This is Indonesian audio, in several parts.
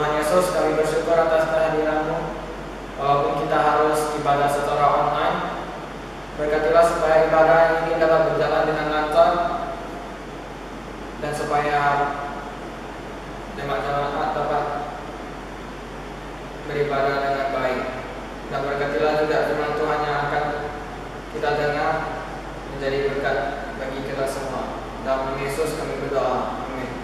Tuhan Yesus, kami bersyukur atas kehadiran-Mu. Walaupun kita harus ibadah secara online, berkatilah supaya ibadah ini dapat berjalan dengan lancar dan supaya jemaat dapat beribadah dengan baik. Dan berkatilah juga firman Tuhan yang akan kita dengar menjadi berkat bagi kita semua. Dalam nama Yesus kami berdoa. Amin.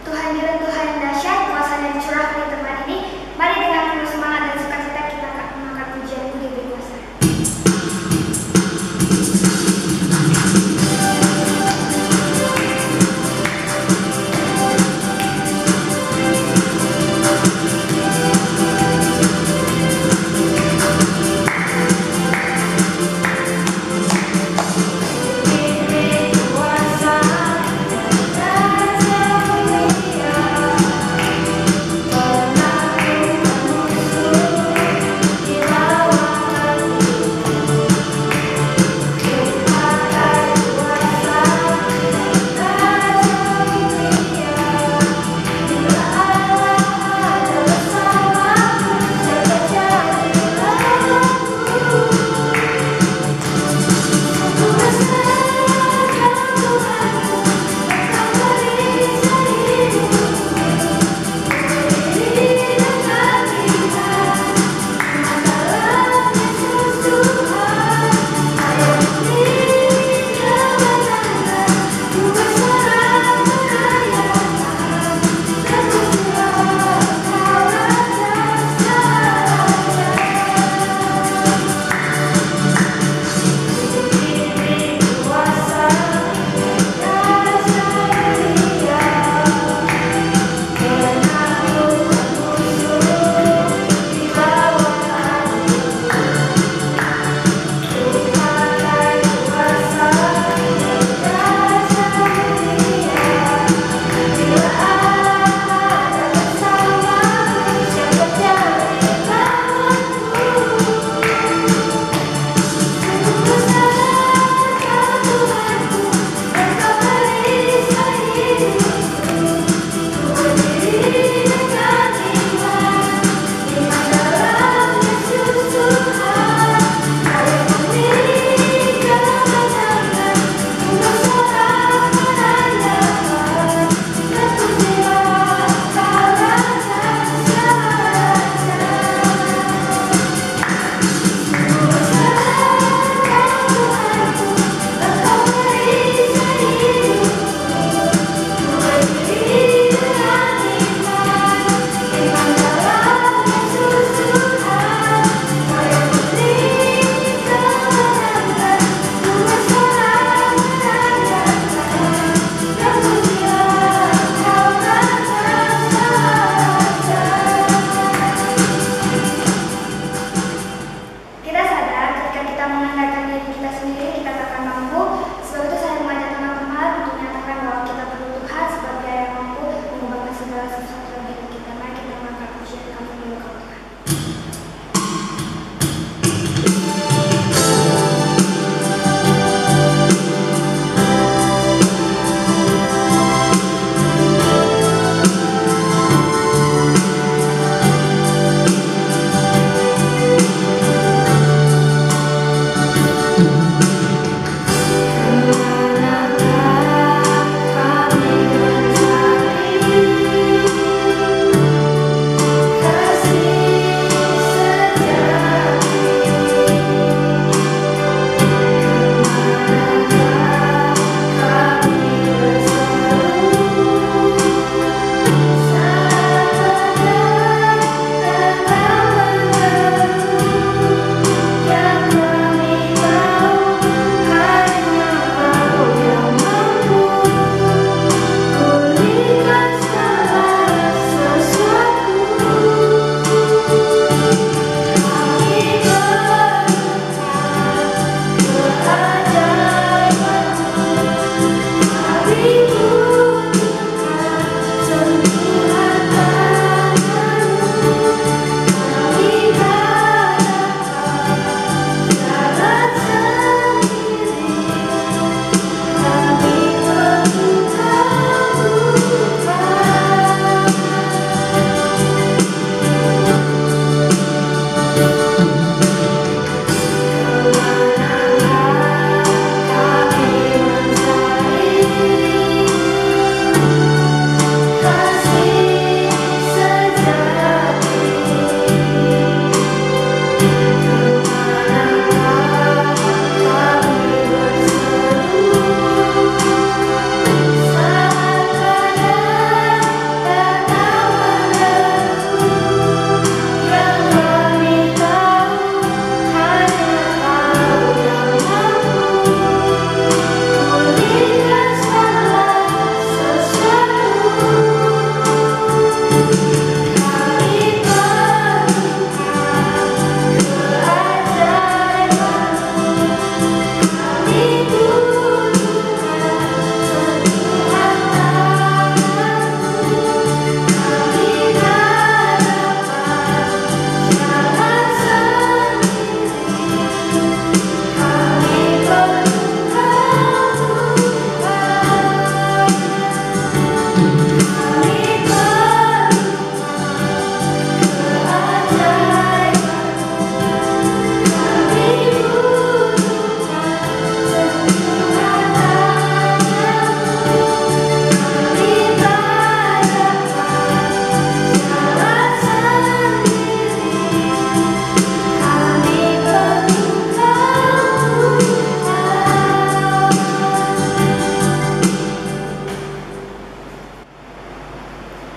Tuhan kita Tuhan yang dahsyat, kuasa dan curah di tempat ini. Mari dengan penuh semangat dan sukacita kita akan mengangkat pujian-Mu di berkuasa. Kuasa dan mulia.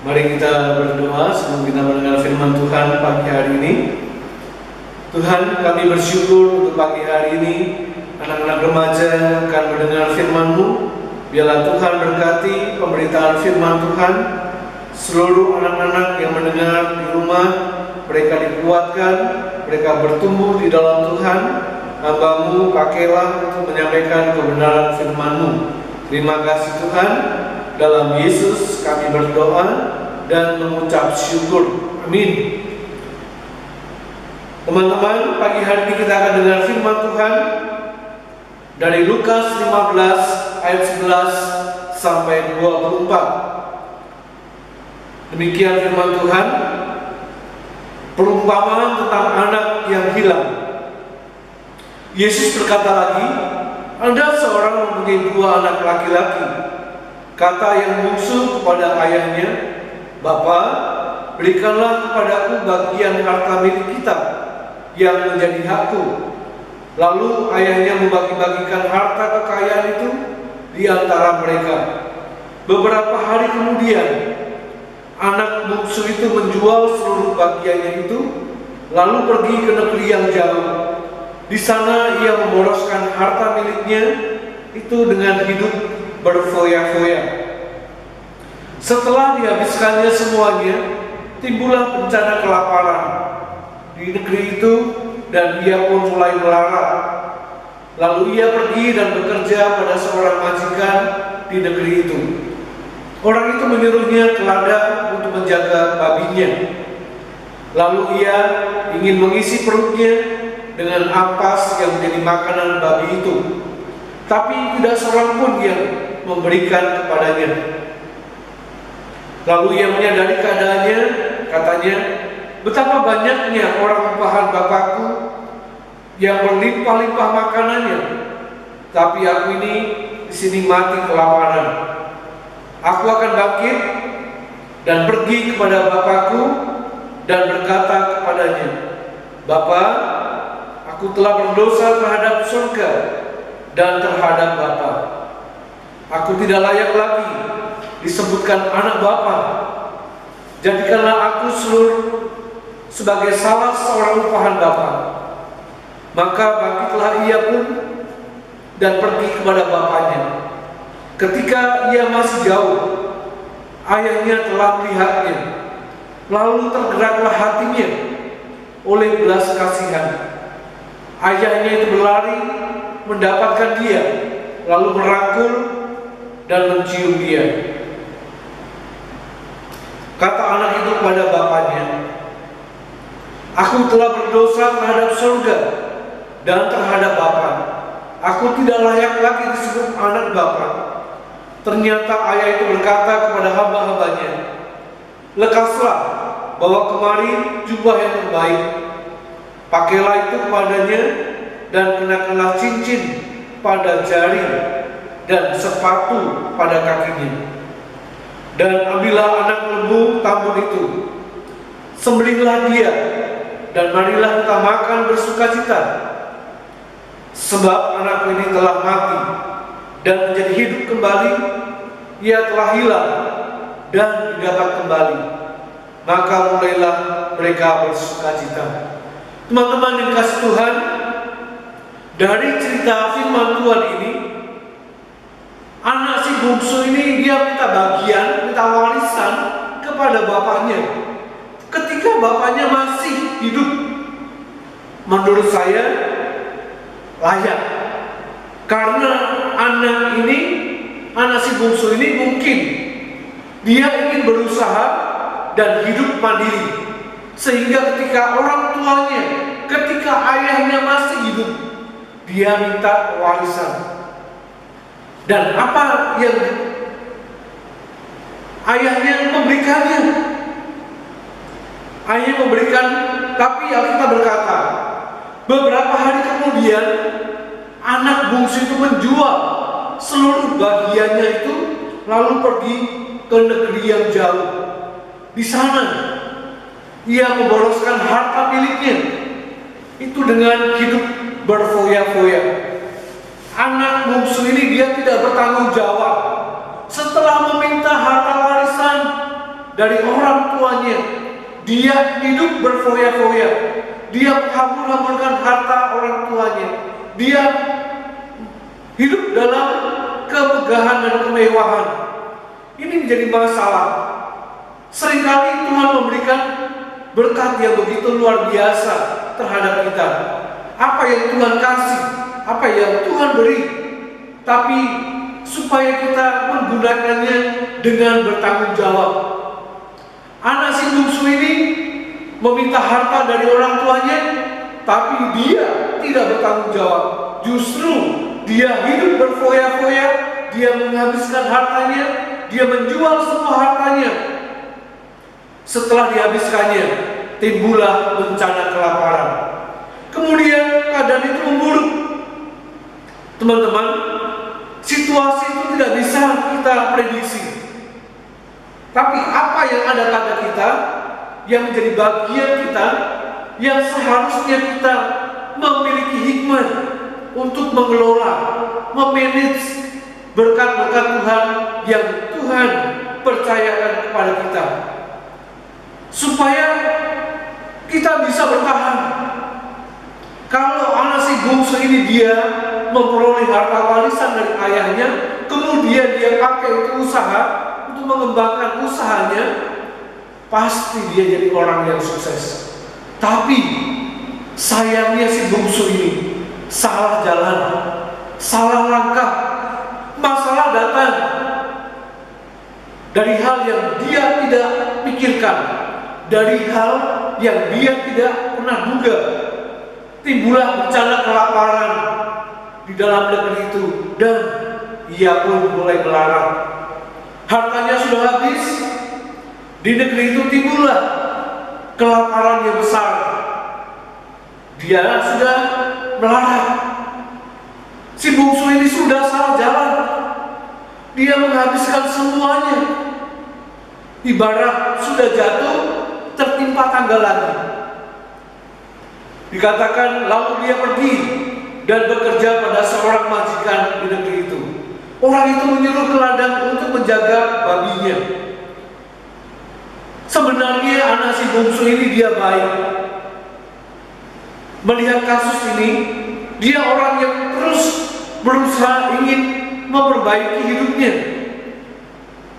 Mari kita berdoa sebelum kita mendengar firman Tuhan pagi hari ini. Tuhan, kami bersyukur untuk pagi hari ini anak-anak remaja akan mendengar firman-Mu. Biarlah Tuhan berkati pemberitaan firman Tuhan. Seluruh anak-anak yang mendengar di rumah, mereka dikuatkan, mereka bertumbuh di dalam Tuhan. Hamba-Mu pakailah untuk menyampaikan kebenaran firman-Mu. Terima kasih Tuhan. Dalam Yesus kami berdoa dan mengucap syukur. Amin. Teman-teman, pagi hari ini kita akan dengar firman Tuhan dari Lukas 15 ayat 11 sampai 24. Demikian firman Tuhan. Perumpamaan tentang anak yang hilang. Yesus berkata lagi, ada seorang mempunyai 2 anak laki-laki. Kata yang bungsu kepada ayahnya, "Bapa, berikanlah kepadaku bagian harta milik kita yang menjadi hakku." Lalu ayahnya membagi-bagikan harta kekayaan itu di antara mereka. Beberapa hari kemudian, anak bungsu itu menjual seluruh bagiannya itu, lalu pergi ke negeri yang jauh. Di sana ia memboroskan harta miliknya itu dengan hidup berfoya-foya. Setelah dihabiskannya semuanya, timbullah bencana kelaparan di negeri itu dan ia pun mulai melarat. Lalu ia pergi dan bekerja pada seorang majikan di negeri itu. Orang itu menyuruhnya ke ladang untuk menjaga babinya. Lalu ia ingin mengisi perutnya dengan ampas yang menjadi makanan babi itu. Tapi tidak seorang pun yang memberikan kepadanya. Lalu ia menyadari keadaannya, katanya, betapa banyaknya orang upahan Bapakku yang berlimpah-limpah makanannya, tapi aku ini di sini mati kelaparan. Aku akan bangkit dan pergi kepada Bapakku dan berkata kepadanya, Bapa, aku telah berdosa terhadap surga dan terhadap Bapa. Aku tidak layak lagi disebutkan anak Bapa. Jadikanlah aku sebagai salah seorang upahan Bapa. Maka bangkitlah ia pun dan pergi kepada bapaknya. Ketika ia masih jauh, ayahnya telah melihatnya. Lalu tergeraklah hatinya oleh belas kasihan. Ayahnya itu berlari mendapatkan dia, lalu merangkul dan mencium dia. Kata anak itu kepada bapaknya, aku telah berdosa terhadap surga dan terhadap Bapa. Aku tidak layak lagi disebut anak Bapa. Ternyata ayah itu berkata kepada hamba-hambanya, lekaslah, bawa kemari jubah yang terbaik, pakailah itu kepadanya, dan kenakanlah cincin pada jari dan sepatu pada kakinya. Dan ambillah anak lembu tambun itu, sembelihlah dia, dan marilah kita makan bersukacita. Sebab anak ini telah mati dan menjadi hidup kembali, ia telah hilang dan didapat kembali. Maka mulailah mereka bersukacita. Teman-teman yang dikasihi Tuhan, dari cerita firman Tuhan ini, anak si bungsu ini dia minta bagian, minta warisan kepada bapaknya ketika bapaknya masih hidup. Menurut saya layak, karena anak si bungsu ini mungkin dia ingin berusaha dan hidup mandiri, sehingga ketika orang tuanya, ketika ayahnya masih hidup, dia minta warisan. Dan apa yang ayahnya memberikannya? Ayahnya memberikan, tapi Alkitab berkata, beberapa hari kemudian anak bungsu itu menjual seluruh bagiannya itu, lalu pergi ke negeri yang jauh. Di sana ia memboroskan harta miliknya itu dengan hidup berfoya-foya. Anak bungsu ini dia tidak bertanggung jawab. Setelah meminta harta warisan, dari orang tuanya. Dia hidup berfoya-foya. Dia menghambur-hamburkan harta orang tuanya. Dia hidup dalam kemegahan dan kemewahan. Ini menjadi masalah. Seringkali Tuhan memberikan berkat yang begitu luar biasa terhadap kita. Apa yang Tuhan kasih, apa yang Tuhan beri, tapi supaya kita menggunakannya dengan bertanggung jawab. Anak si bungsu ini meminta harta dari orang tuanya, tapi dia tidak bertanggung jawab. Justru dia hidup berfoya-foya, dia menghabiskan hartanya, dia menjual semua hartanya. Setelah dihabiskannya, timbullah bencana kelaparan. Kemudian keadaan itu memburuk. Teman-teman, situasi itu tidak bisa kita prediksi. Tapi apa yang ada pada kita, yang menjadi bagian kita, yang seharusnya kita memiliki hikmat untuk mengelola, memanage berkat-berkat Tuhan yang Tuhan percayakan kepada kita, supaya kita bisa bertahan. Kalau anak si bungsu ini dia memperoleh harta warisan dari ayahnya, kemudian dia pakai untuk usaha, untuk mengembangkan usahanya, pasti dia jadi orang yang sukses. Tapi sayangnya si bungsu ini salah jalan, salah langkah. Masalah datang dari hal yang dia tidak pikirkan, dari hal yang dia tidak pernah duga. Timbullah bencana kelaparan di dalam negeri itu, dan ia pun mulai melarat. Hartanya sudah habis. Di negeri itu timbullah kelaparan yang besar. Dia sudah melarat. Si bungsu ini sudah salah jalan. Dia menghabiskan semuanya. Ibarat sudah jatuh, tertimpa tangga lagi. Dikatakan lalu dia pergi dan bekerja pada seorang majikan di negeri itu. Orang itu menyuruh ke ladang untuk menjaga babinya. Sebenarnya anak si bungsu ini dia baik. Melihat kasus ini, dia orang yang terus berusaha ingin memperbaiki hidupnya.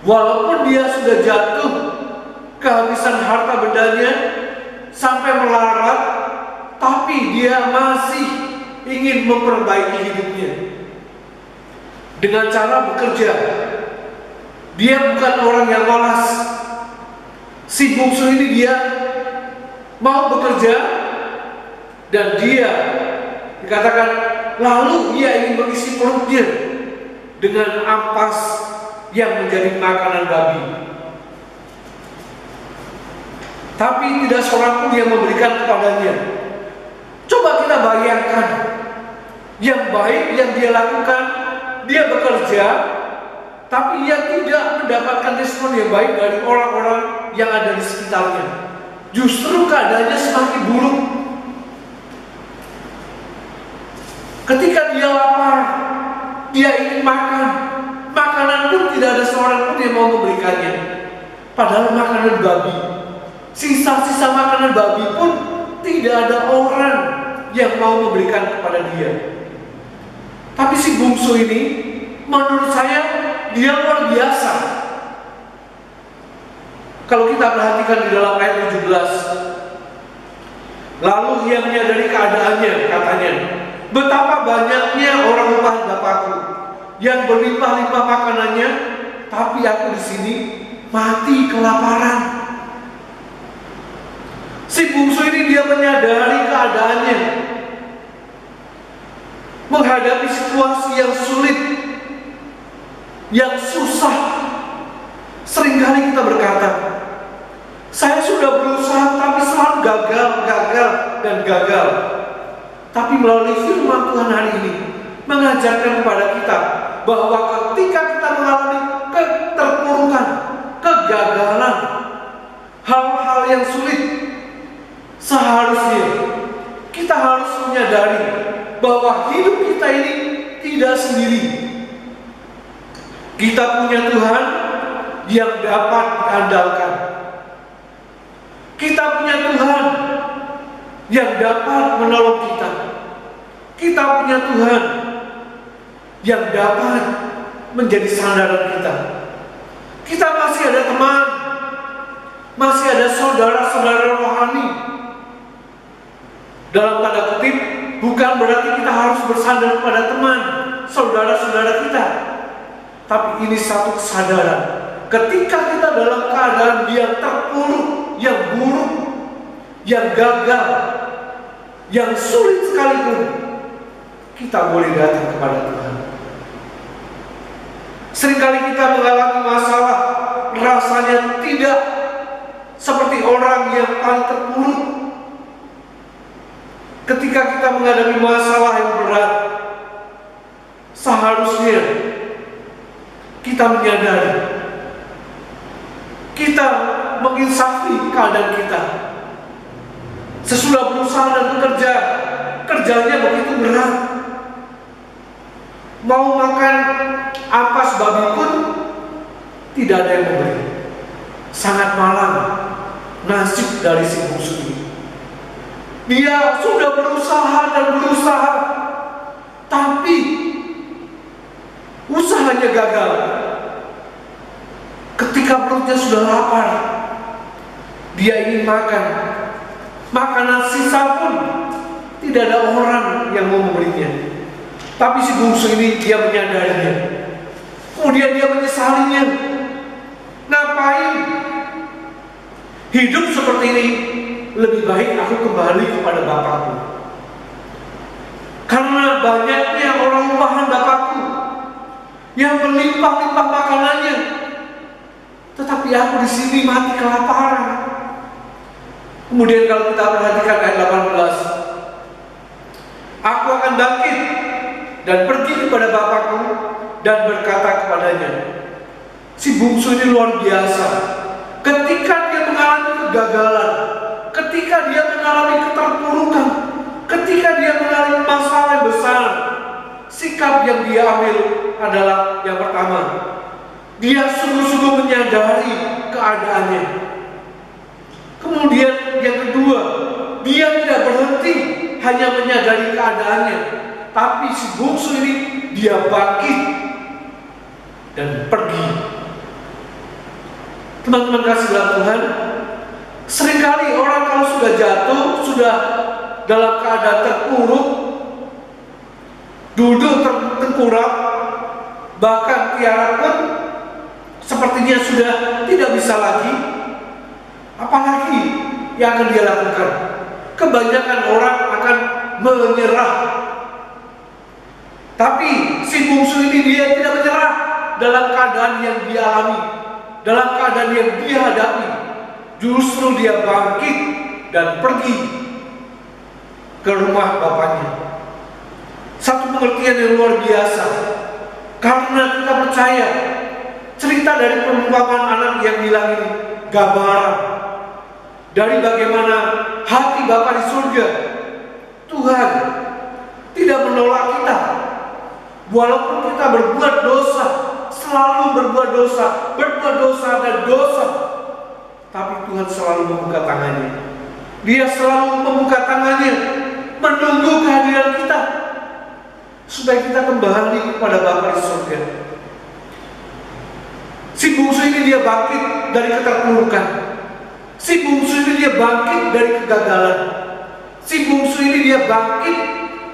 Walaupun dia sudah jatuh, kehabisan harta bendanya, sampai melarat, tapi dia masih ingin memperbaiki hidupnya dengan cara bekerja. Dia bukan orang yang malas. Si bungsu ini dia mau bekerja, dan dia dikatakan lalu ia ingin mengisi perutnya dengan ampas yang menjadi makanan babi. Tapi tidak seorang pun yang memberikan kepadanya. Coba kita bayangkan, yang baik yang dia lakukan, dia bekerja, tapi ia tidak mendapatkan respon yang baik dari orang-orang yang ada di sekitarnya. Justru keadaannya semakin buruk. Ketika dia lapar, dia ingin makan, makanan pun tidak ada seorang pun yang mau memberikannya. Padahal makanan babi, sisa-sisa makanan babi pun tidak ada orang yang mau memberikan kepada dia. Tapi si bungsu ini, menurut saya, dia luar biasa. Kalau kita perhatikan di dalam ayat 17, lalu ia menyadari keadaannya, katanya, betapa banyaknya orang upah Bapakku yang berlimpah-limpah makanannya, tapi aku di sini mati kelaparan. Si bungsu ini dia menyadari keadaannya, menghadapi situasi yang sulit, yang susah. Seringkali kita berkata, saya sudah berusaha tapi selalu gagal, dan gagal. Tapi melalui firman Tuhan hari ini mengajarkan kepada kita bahwa ketika kita mengalami keterpurukan, kegagalan, hal-hal yang sulit, seharusnya kita harus menyadari bahwa hidup kita ini tidak sendiri. Kita punya Tuhan yang dapat diandalkan. yang dapat menolong kita. Kita punya Tuhan yang dapat menjadi sandaran kita. Kita masih ada teman, masih ada saudara-saudara rohani. Dalam tanda kutip, bukan berarti kita harus bersandar pada teman, saudara-saudara kita. Tapi ini satu kesadaran. Ketika kita dalam keadaan yang terpuruk, yang buruk, yang gagal, yang sulit sekalipun, kita boleh datang kepada Tuhan. Seringkali kita mengalami masalah, rasanya tidak seperti orang yang paling terpuruk. Ketika kita menghadapi masalah yang berat, seharusnya kita menyadari, kita menginsafi keadaan kita. Sesudah berusaha dan bekerja, kerjanya begitu berat. Mau makan ampas babi pun tidak ada yang memberi. Sangat malang nasib dari si bungsu ini. Dia sudah berusaha dan berusaha, tapi usahanya gagal. Ketika perutnya sudah lapar, dia ingin makan. Makanan sisa pun tidak ada orang yang mau memberinya. Tapi si bungsu ini dia menyadarinya. Kemudian dia menyesalinya. Ngapain hidup seperti ini? Lebih baik aku kembali kepada bapakku. Karena banyaknya orang upahan bapakku yang berlimpah-limpah makanannya, tetapi aku di sini mati kelaparan. Kemudian kalau kita perhatikan ayat 18, aku akan bangkit dan pergi kepada bapakku dan berkata kepadanya. Si bungsu ini luar biasa. Ketika dia mengalami kegagalan, ketika dia mengalami keterpurukan, ketika dia mengalami masalah yang besar, sikap yang dia ambil adalah yang pertama, dia sungguh-sungguh menyadari keadaannya. Kemudian yang kedua, dia tidak berhenti hanya menyadari keadaannya, tapi si bungsu ini dia bangkit dan pergi. Teman-teman kasih dalam Tuhan, seringkali orang kalau sudah jatuh, sudah dalam keadaan terpuruk, duduk tengkurap, bahkan tiarap pun sepertinya sudah tidak bisa lagi, apalagi yang akan dia lakukan? Kebanyakan orang akan menyerah. Tapi si bungsu ini dia tidak menyerah dalam keadaan yang dia alami, dalam keadaan yang dia hadapi. Justru dia bangkit dan pergi ke rumah bapaknya. Satu pengertian yang luar biasa, karena kita percaya cerita dari perumpamaan anak yang hilang ini gambaran dari bagaimana hati Bapa di surga. Tuhan tidak menolak kita walaupun kita berbuat dosa, selalu berbuat dosa dan dosa, tapi Tuhan selalu membuka tangannya. Dia selalu membuka tangannya menunggu kehadiran kita supaya kita kembali kepada Bapa di surga. Si bungsu ini dia bangkit dari keterpurukan. Si bungsu ini dia bangkit dari kegagalan. Si bungsu ini dia bangkit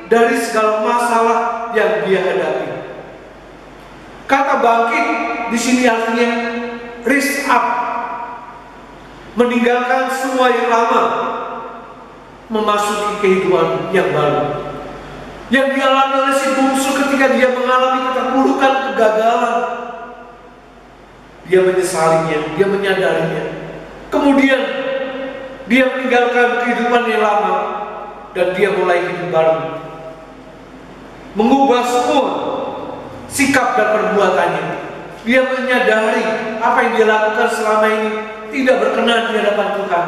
dari segala masalah yang dia hadapi. Kata bangkit di sini artinya rise up, meninggalkan semua yang lama, memasuki kehidupan yang baru. Yang dialami oleh si bungsu ketika dia mengalami keterpurukan, kegagalan, dia menyesalinya, dia menyadarinya. Kemudian dia meninggalkan kehidupan yang lama dan dia mulai hidup baru, mengubah semua sikap dan perbuatannya. Dia menyadari apa yang dia lakukan selama ini tidak berkenan di hadapan Tuhan.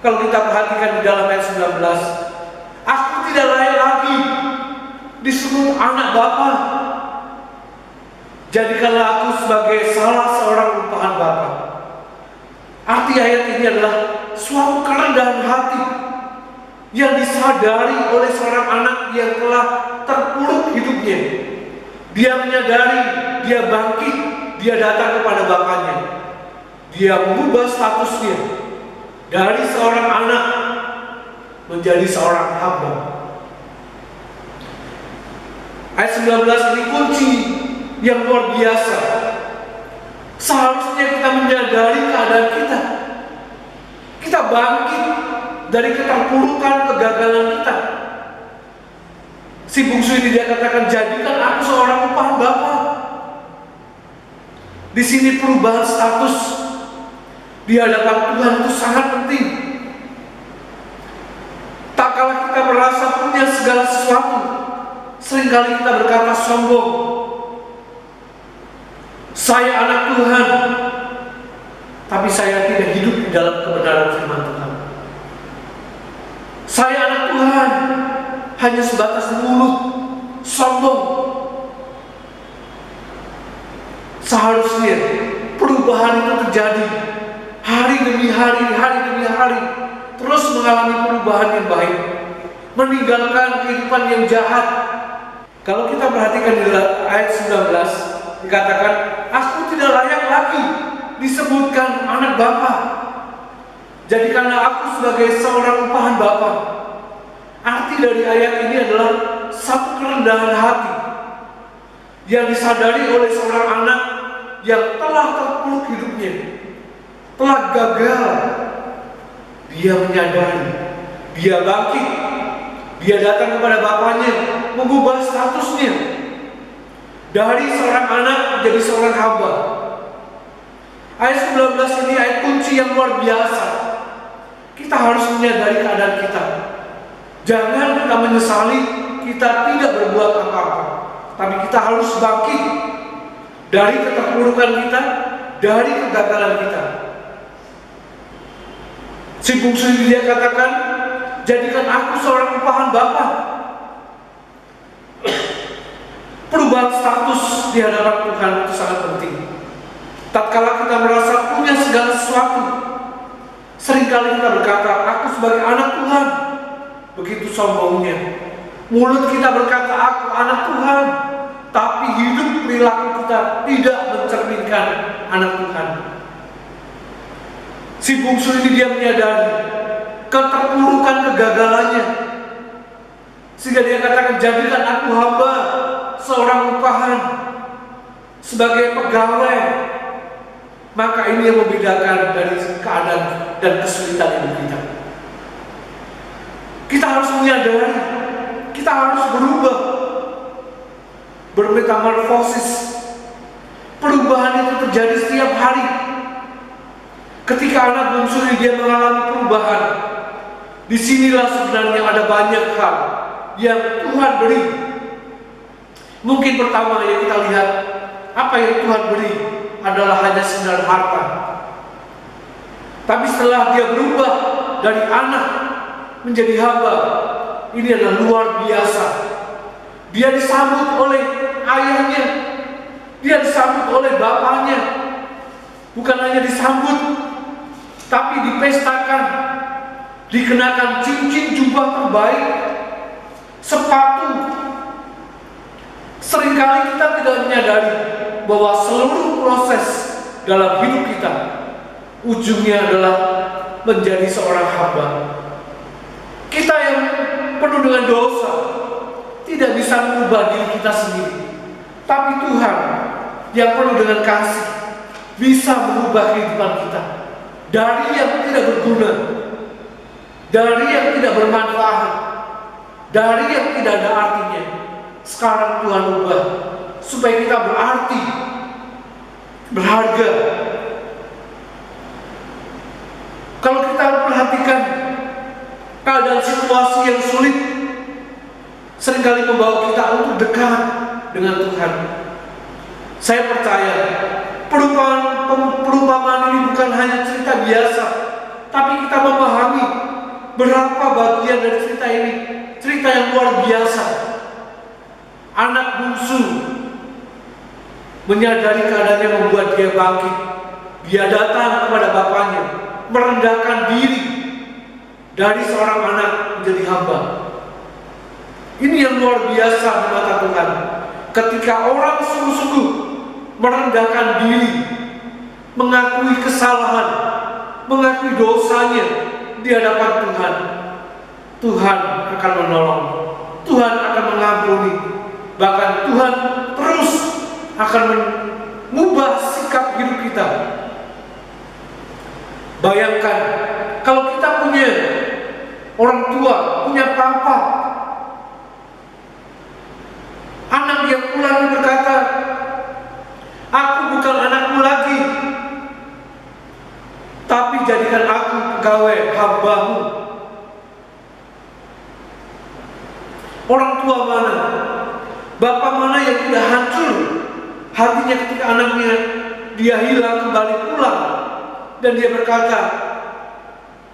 Kalau kita perhatikan di dalam ayat 19, aku tidak layak lagi disebut anak Bapa. Jadikanlah aku sebagai salah seorang umpahan Bapa. Arti ayat ini adalah suatu kerendahan hati yang disadari oleh seorang anak yang telah terpuruk hidupnya. Dia menyadari, dia bangkit, dia datang kepada bapaknya. Dia mengubah statusnya dari seorang anak menjadi seorang hamba. Ayat 19 ini kunci yang luar biasa. Seharusnya kita menyadari keadaan kita. Kita bangkit dari keterpurukan, kegagalan kita. Si bungsu ini dia katakan, jadikan aku seorang upahan Bapa. Di sini perubahan status di hadapan Tuhan itu sangat penting. Tak kalah kita merasa punya segala sesuatu, seringkali kita berkata sombong. Saya anak Tuhan, tapi saya tidak hidup di dalam kebenaran firman Tuhan. Saya anak Tuhan, hanya sebatas mulut, sombong. Seharusnya perubahan itu terjadi hari demi hari, terus mengalami perubahan yang baik, meninggalkan kehidupan yang jahat. Kalau kita perhatikan di ayat 19, dikatakan, aku tidak layak lagi disebutkan anak Bapa. Jadikanlah aku sebagai seorang upahan Bapa. Arti dari ayat ini adalah satu kerendahan hati yang disadari oleh seorang anak yang telah terpuruk hidupnya, telah gagal. Dia menyadari, dia bangkit, dia datang kepada bapaknya, mengubah statusnya dari seorang anak menjadi seorang hamba. Ayat 19 ini ayat kunci yang luar biasa. Kita harus menyadari keadaan kita. Jangan kita menyesali kita tidak berbuat apa-apa, tapi kita harus bangkit dari keterpurukan kita, dari kegagalan kita. Si bungsu ini dia katakan, jadikan aku seorang upahan Bapa. Perubahan status di hadapan Tuhan itu sangat penting. Tatkala kita merasa punya segala sesuatu, seringkali kita berkata, aku sebagai anak Tuhan. Begitu sombongnya. Mulut kita berkata, aku anak Tuhan, tapi hidup perilaku kita tidak mencerminkan anak Tuhan. Si bungsu ini dia menyadari keterpurukan kegagalannya, sehingga dia katakan, jadikan aku hamba, seorang upahan, sebagai pegawai. Maka ini yang membedakan dari keadaan dan kesulitan hidup kita. Kita harus menyadari, kita harus berubah, bermetamorfosis. Perubahan itu terjadi setiap hari. Ketika anak bungsu ini dia mengalami perubahan, disinilah sebenarnya ada banyak hal yang Tuhan beri. Mungkin pertama yang kita lihat, apa yang Tuhan beri adalah hanya sekedar harta. Tapi setelah dia berubah dari anak menjadi hamba, ini adalah luar biasa. Dia disambut oleh ayahnya, dia disambut oleh bapaknya. Bukan hanya disambut, tapi dipestakan, dikenakan cincin jubah terbaik, sepatu. Seringkali kita tidak menyadari bahwa seluruh proses dalam hidup kita ujungnya adalah menjadi seorang hamba. Kita yang penuh dengan dosa tidak bisa mengubah diri kita sendiri, tapi Tuhan yang penuh dengan kasih bisa mengubah kehidupan kita dari yang tidak berguna, dari yang tidak bermanfaat, dari yang tidak ada artinya. Sekarang Tuhan ubah supaya kita berarti, berharga. Kalau kita perhatikan keadaan situasi yang sulit, seringkali membawa kita untuk dekat dengan Tuhan. Saya percaya perumpamaan ini bukan hanya cerita biasa, tapi kita memahami berapa bagian dari cerita ini, cerita yang luar biasa. Anak bungsu menyadari keadaannya membuat dia bangkit. Dia datang kepada bapaknya, merendahkan diri dari seorang anak menjadi hamba. Ini yang luar biasa di mata Tuhan. Ketika orang sungguh-sungguh merendahkan diri, mengakui kesalahan, mengakui dosanya di hadapan Tuhan, Tuhan akan menolong, Tuhan akan mengampuni, bahkan Tuhan terus akan mengubah sikap hidup kita. Bayangkan kalau kita punya orang tua, punya papa, anak yang pulang berkata, "Aku bukan anakmu lagi, tapi jadikan aku pegawai hambamu." Orang tua mana, bapak mana yang tidak hancur hatinya ketika anaknya dia hilang kembali pulang dan dia berkata,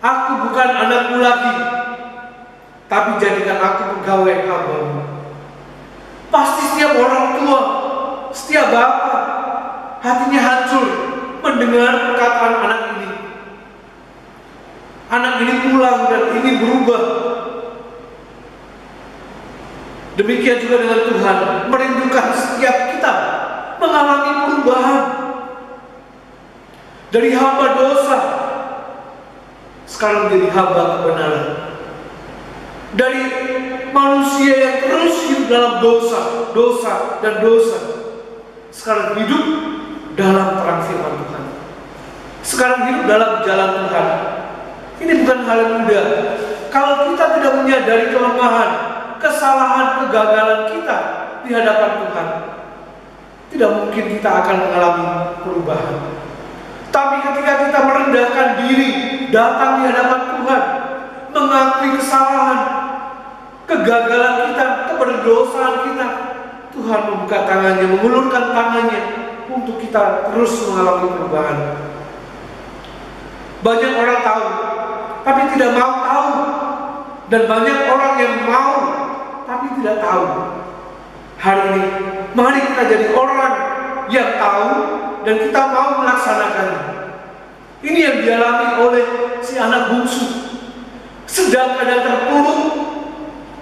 "Aku bukan anakmu lagi, tapi jadikan aku pegawai hambamu." Pasti setiap orang tua, setiap bapak hatinya hancur mendengar perkataan anak ini. Anak ini pulang dan ini berubah. Demikian juga dengan Tuhan, merindukan setiap kita mengalami perubahan dari hamba dosa sekarang menjadi hamba kebenaran, dari manusia yang terus hidup dalam dosa dan dosa sekarang hidup dalam terang firman Tuhan, sekarang hidup dalam jalan Tuhan. Ini bukan hal yang mudah. Kalau kita tidak menyadari kelemahan, kesalahan, kegagalan kita di hadapan Tuhan, tidak mungkin kita akan mengalami perubahan. Tapi ketika kita merendahkan diri, datang di hadapan Tuhan, mengakui kesalahan, kegagalan kita, keberdosaan kita, Tuhan membuka tangannya, mengulurkan tangannya untuk kita terus mengalami perubahan. Banyak orang tahu, tapi tidak mau tahu. Dan banyak orang yang mau, tapi tidak tahu. Hari ini, mari kita jadi orang yang tahu dan kita mau melaksanakannya. Ini yang dialami oleh si anak bungsu. Sedang keadaan terpuruk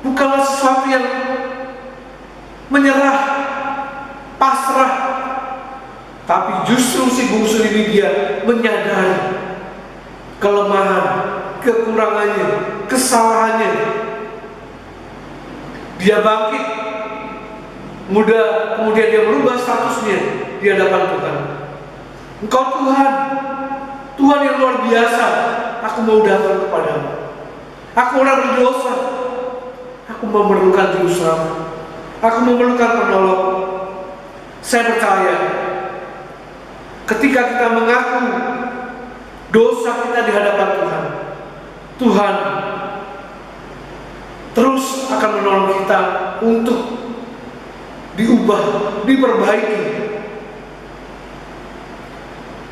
bukanlah sesuatu yang menyerah, pasrah, tapi justru si bungsu ini dia menyadari kelemahan, kekurangannya, kesalahannya. Dia bangkit, kemudian dia berubah statusnya di hadapan Tuhan. Engkau Tuhan yang luar biasa, aku mau datang kepadamu. Aku orang berdosa, aku memerlukan juru selamat, aku memerlukan penolong. Saya percaya ketika kita mengaku dosa kita di hadapan Tuhan, Tuhan terus akan menolong kita untuk diubah, diperbaiki.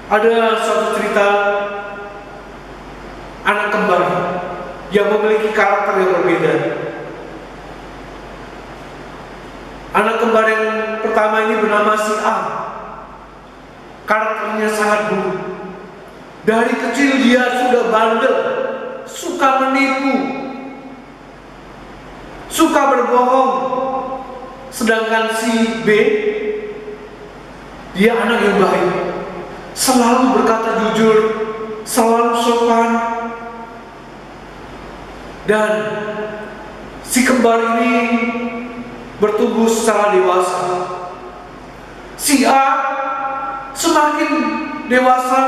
Ada suatu cerita anak kembar yang memiliki karakter yang berbeda. Anak kembar yang pertama ini bernama si A. Karakternya sangat buruk. Dari kecil dia sudah bandel, suka menipu, suka berbohong. Sedangkan si B, dia anak yang baik, selalu berkata jujur, selalu sopan. Dan si kembar ini bertumbuh secara dewasa. Si A semakin dewasa,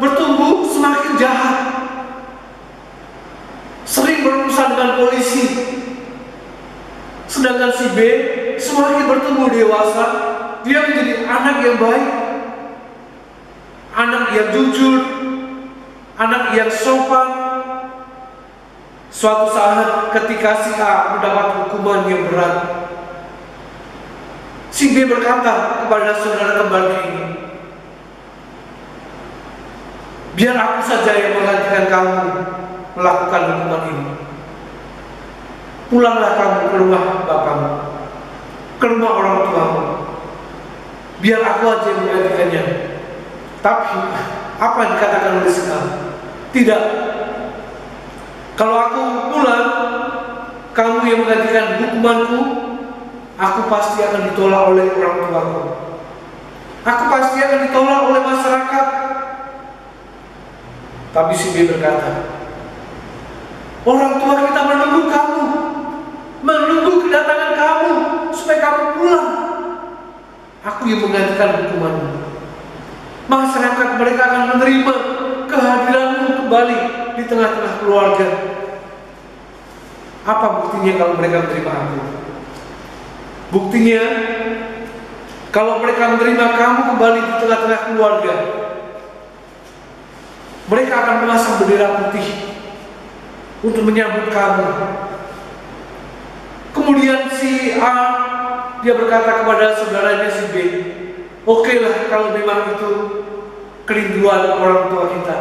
bertumbuh semakin jahat, sering berurusan dengan polisi. Sedangkan si B semakin bertumbuh dewasa, dia menjadi anak yang baik, anak yang jujur, anak yang sopan. Suatu saat ketika si A mendapat hukuman yang berat, si B berkata kepada saudara kembarnya ini, "Biar aku saja yang menggantikan kamu melakukan hukuman ini. Pulanglah kamu ke rumah bapakmu, ke rumah orang tuamu. Biar aku aja yang menggantikannya." Tapi apa yang dikatakan oleh si A? Tidak. Kalau aku pulang, kamu yang menggantikan hukumanku, aku pasti akan ditolak oleh orang tuaku. Aku pasti akan ditolak oleh masyarakat. Tapi si B berkata, orang tua kita menunggu kamu, menunggu kedatangan kamu supaya kamu pulang. Aku yang menggantikan hukumanmu. Masyarakat mereka akan menerima kehadiranmu kembali di tengah-tengah keluarga. Apa buktinya kalau mereka menerima aku? Buktinya, kalau mereka menerima kamu kembali di tengah-tengah keluarga, mereka akan memasang bendera putih untuk menyambut kamu. Kemudian si A, dia berkata kepada saudaranya si B, oke lah kalau memang itu kerinduan orang tua kita.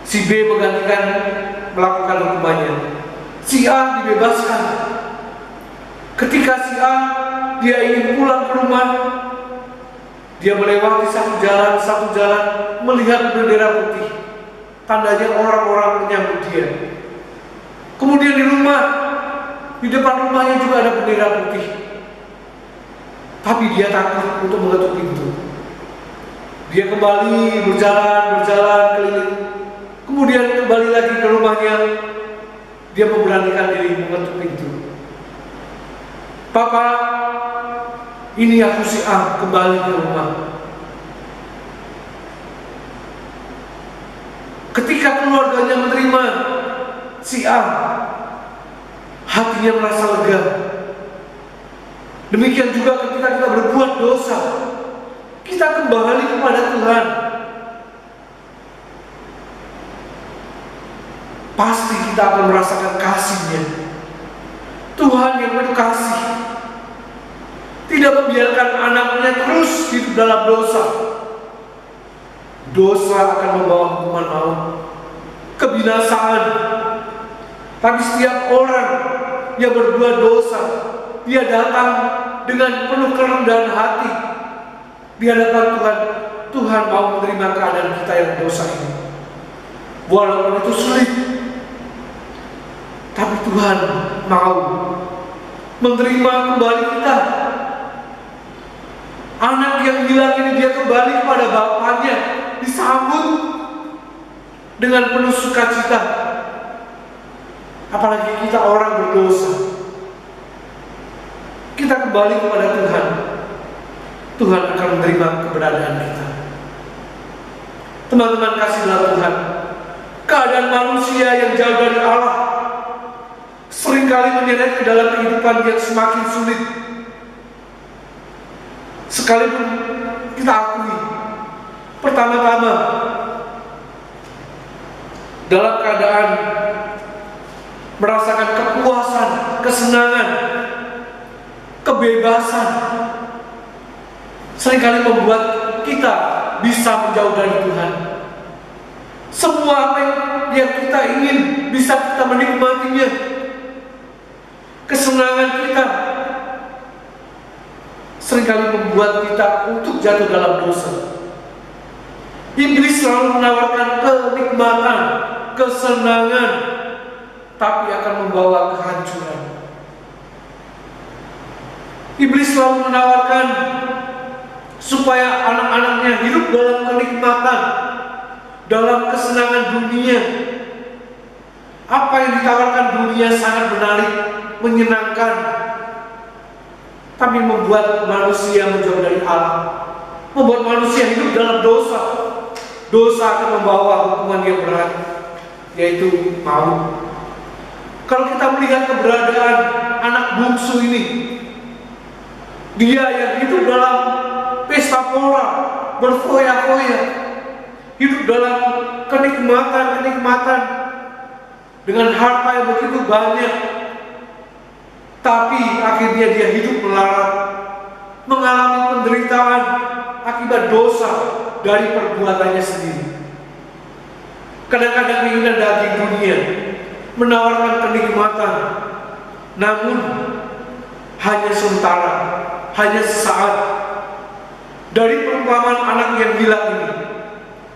Si B menggantikan melakukan hukumannya. Si A dibebaskan. Ketika si A dia ingin pulang ke rumah, dia melewati satu jalan melihat bendera putih. Tandanya orang-orang menyambut dia. Kemudian di depan rumahnya juga ada bendera putih. Tapi dia takut untuk mengetuk pintu. Dia kembali berjalan keliling. Kemudian kembali lagi ke rumahnya. Dia memberanikan diri mengetuk pintu. Papa, ini aku si A kembali ke rumah. Ketika keluarganya menerima si A, hatinya merasa lega. Demikian juga ketika kita berbuat dosa, kita kembali kepada Tuhan. Pasti kita akan merasakan kasih-Nya. Tuhan yang penuh kasih tidak membiarkan anaknya terus hidup dalam dosa. Dosa akan membawa hukuman maut, kebinasaan. Tapi setiap orang yang berbuat dosa, dia datang dengan penuh kerendahan hati di hadapan Tuhan. Tuhan mau menerima keadaan kita yang dosa ini, walaupun itu sulit. Tapi Tuhan mau menerima kembali kita. Anak yang hilang ini dia kembali kepada bapaknya, disambut dengan penuh sukacita. Apalagi kita orang berdosa, kita kembali kepada Tuhan. Tuhan akan menerima keberadaan kita. Teman-teman kasih dalam Tuhan, keadaan manusia yang jauh dari Allah seringkali menyeret ke dalam kehidupan yang semakin sulit. Sekalipun kita akui, pertama-tama dalam keadaan merasakan kepuasan, kesenangan, kebebasan, seringkali membuat kita bisa menjauh dari Tuhan. Semua apa yang kita ingin bisa kita menikmatinya. Kesenangan kita seringkali membuat kita untuk jatuh dalam dosa. Iblis selalu menawarkan kenikmatan, kesenangan, tapi akan membawa kehancuran. Iblis selalu menawarkan supaya anak-anaknya hidup dalam kenikmatan, dalam kesenangan dunia. Apa yang ditawarkan dunia sangat menarik, menyenangkan, tapi membuat manusia menjauh dari Allah, membuat manusia hidup dalam dosa. Dosa akan membawa hukuman yang berat, yaitu maut. Kalau kita melihat keberadaan anak bungsu ini, dia yang hidup dalam pesta pora, berfoya-foya, hidup dalam kenikmatan dengan harta yang begitu banyak, tapi akhirnya dia hidup melarat, mengalami penderitaan akibat dosa dari perbuatannya sendiri. Kadang-kadang keinginan daging dunia menawarkan kenikmatan, namun hanya sementara, hanya sesaat. Dari perumpamaan anak yang gila ini,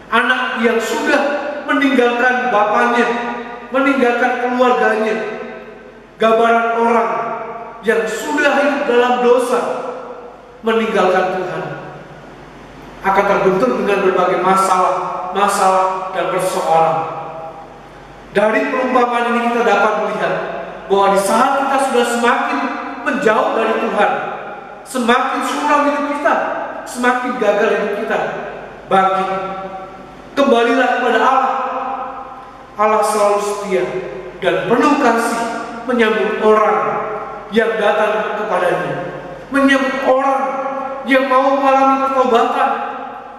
anak yang sudah meninggalkan bapaknya, meninggalkan keluarganya. Gambaran orang yang sudah hidup dalam dosa, meninggalkan Tuhan, akan terbentur dengan berbagai masalah dan persoalan. Dari perumpamaan ini kita dapat melihat bahwa di saat kita sudah semakin menjauh dari Tuhan, semakin suram hidup kita, semakin gagal hidup kita, bangkit, kembalilah kepada Allah. Allah selalu setia dan penuh kasih menyambut orang yang datang kepadanya, menyambut orang yang mau mengalami pertobatan,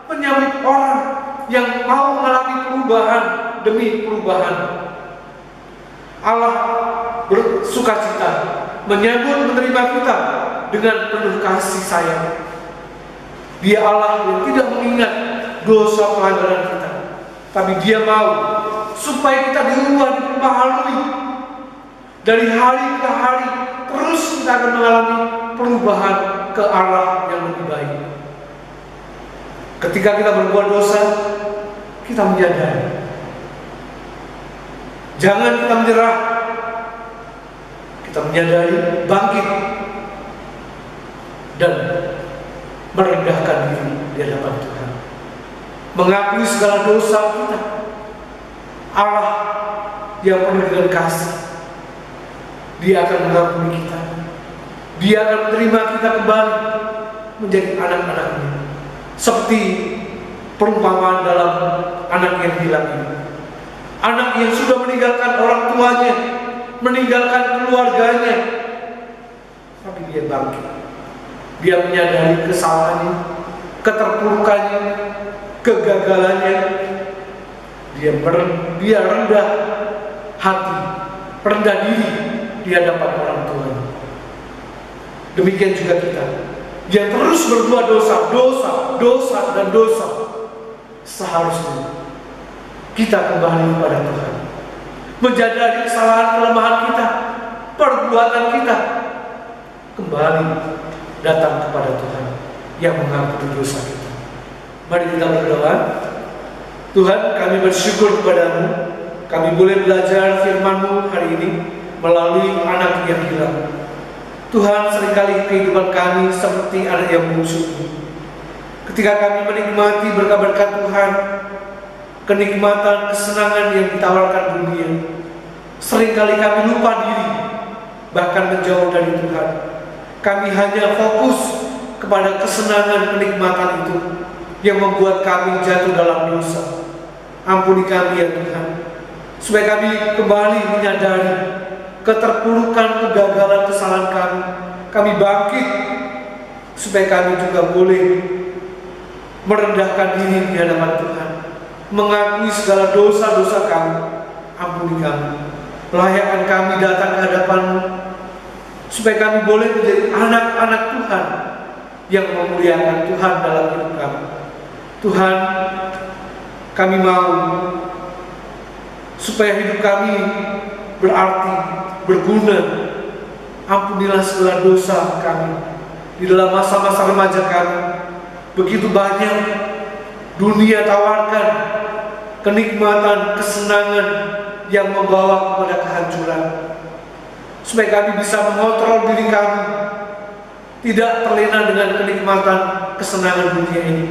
menyambut orang yang mau mengalami perubahan demi perubahan. Allah bersukacita menyambut menerima kita dengan penuh kasih sayang. Dia Allah yang tidak mengingat dosa pelanggaran kita, tapi Dia mau supaya kita diubah, diperbaharui. Dari hari ke hari terus kita akan mengalami perubahan ke arah yang lebih baik. Ketika kita berbuat dosa, kita menyadari. Jangan kita menyerah. Kita menyadari, bangkit, dan merendahkan diri di hadapan Tuhan. Mengakui segala dosa kita. Allah yang penuh dengan kasih, Dia akan mengampuni kita. Dia akan menerima kita kembali menjadi anak-anaknya. Seperti perumpamaan dalam anak yang hilang ini. Anak yang sudah meninggalkan orang tuanya, meninggalkan keluarganya, tapi dia bangkit. Dia menyadari kesalahannya, keterpurukannya, kegagalannya. Dia rendah hati, rendah diri di hadapan orang tuanya. Demikian juga kita yang terus berbuat dosa dan dosa. Seharusnya kita kembali kepada Tuhan, menyadari kesalahan kelemahan kita, perbuatan kita, kembali datang kepada Tuhan yang mengampuni dosa kita. Mari kita berdoa. Tuhan, kami bersyukur kepadamu, kami boleh belajar firman-Mu hari ini melalui anak yang hilang. Tuhan, seringkali kehidupan kami seperti anak yang bungsu. Ketika kami menikmati berkat-berkat Tuhan, kenikmatan, kesenangan yang ditawarkan dunia, seringkali kami lupa diri, bahkan menjauh dari Tuhan. Kami hanya fokus kepada kesenangan, kenikmatan itu yang membuat kami jatuh dalam dosa. Ampuni kami ya Tuhan, supaya kami kembali menyadari keterpurukan, kegagalan, kesalahan kami. Kami bangkit, supaya kami juga boleh merendahkan diri di hadapan Tuhan, mengakui segala dosa-dosa kami. Ampuni kami, layakkan kami datang ke hadapan-Mu, supaya kami boleh menjadi anak-anak Tuhan yang memuliakan Tuhan dalam hidup kami. Tuhan, kami mau supaya hidup kami berarti, berguna. Ampunilah segala dosa kami di dalam masa-masa remaja kami. Begitu banyak dunia tawarkan kenikmatan, kesenangan yang membawa kepada kehancuran. Supaya kami bisa mengontrol diri kami, tidak terlena dengan kenikmatan, kesenangan dunia ini,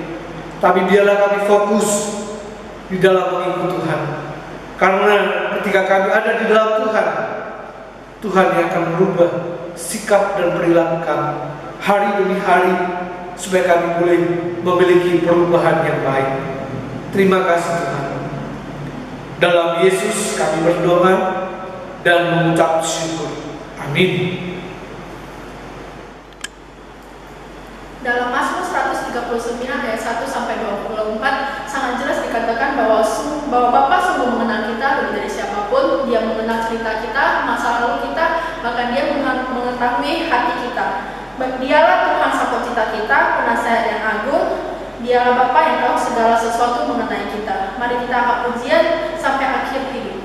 tapi biarlah kami fokus di dalam mengikuti Tuhan. Karena ketika kami ada di dalam Tuhan, Tuhan yang akan merubah sikap dan perilaku kami hari demi hari, supaya kami boleh memiliki perubahan yang baik. Terima kasih Tuhan. Dalam Yesus kami berdoa dan mengucap syukur. Amin. Dalam Mazmur 139 ayat 1 sampai 24 sangat jelas dikatakan bahwa Bapa sungguh mengenal kita lebih dari siapapun. Dia mengenal cerita kita, masa lalu kita, bahkan Dia mengetahui hati kita. Dialah Tuhan sukacita kita, penasihat yang agung. Dialah Bapa yang tahu segala sesuatu mengenai kita. Mari kita angkat pujian sampai akhir hidup.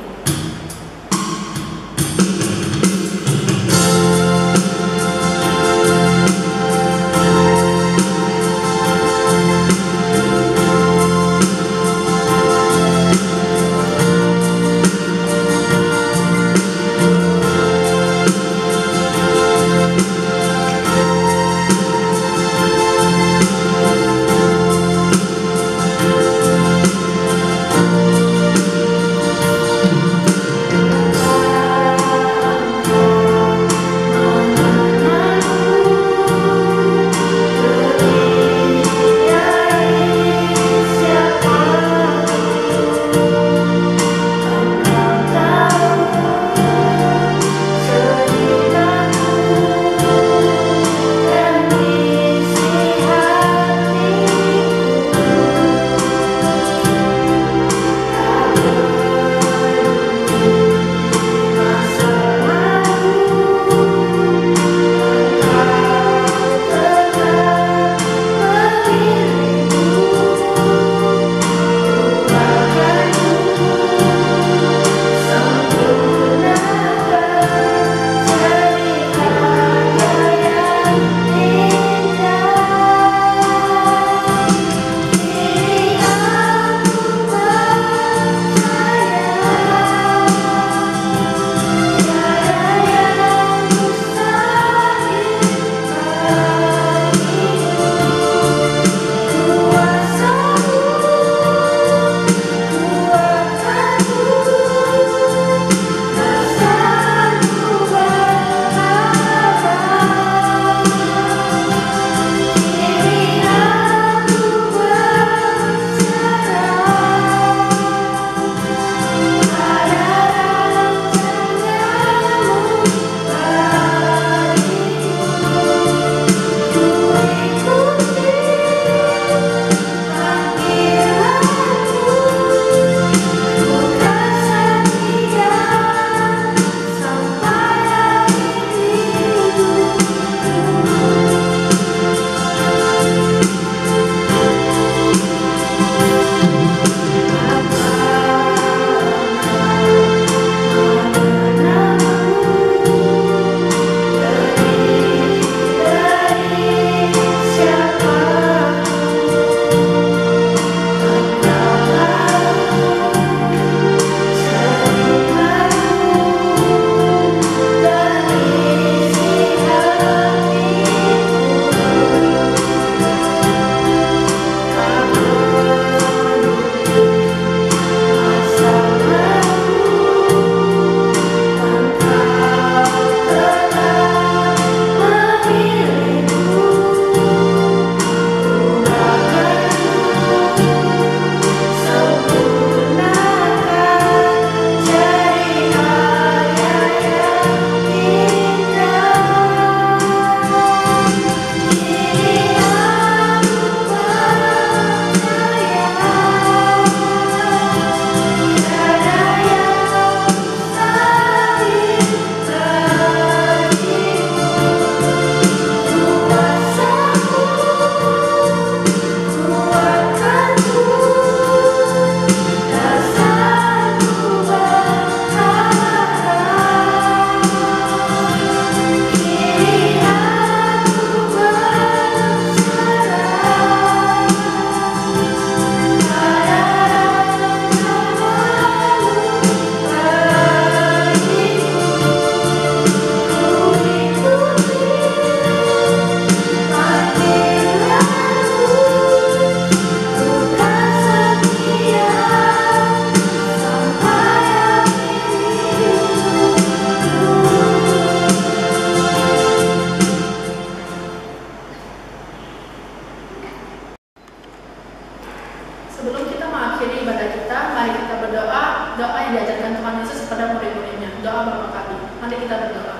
diajarkan Tuhan Yesus kepada murid-muridnya. Doa Bapa kami. Mari kita berdoa.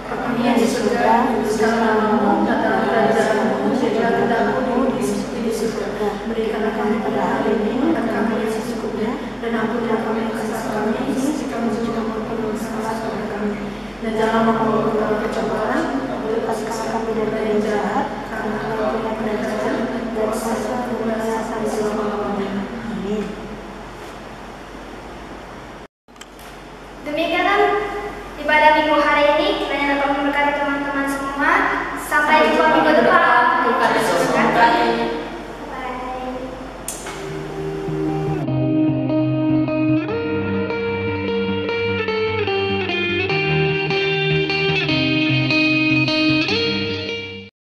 Kami yang di surga, dikuduskanlah namamu, datanglah kerajaanmu, jadilah kehendakmu di surga. Berikanlah kami pada hari ini makan kami yang secukupnya, dan ampunilah kami kesalahan kami, seperti kami juga mengampuni kesalahan kepada kami. Dan jangan membawa kami dalam pencobaan, lepaskanlah kami dari yang jahat, karena Engkau punya kerajaan dan kuasa dan kemuliaan sampai selama-lamanya. Amin. Demikian ibadah minggu hari ini, kiranya dapat memberkati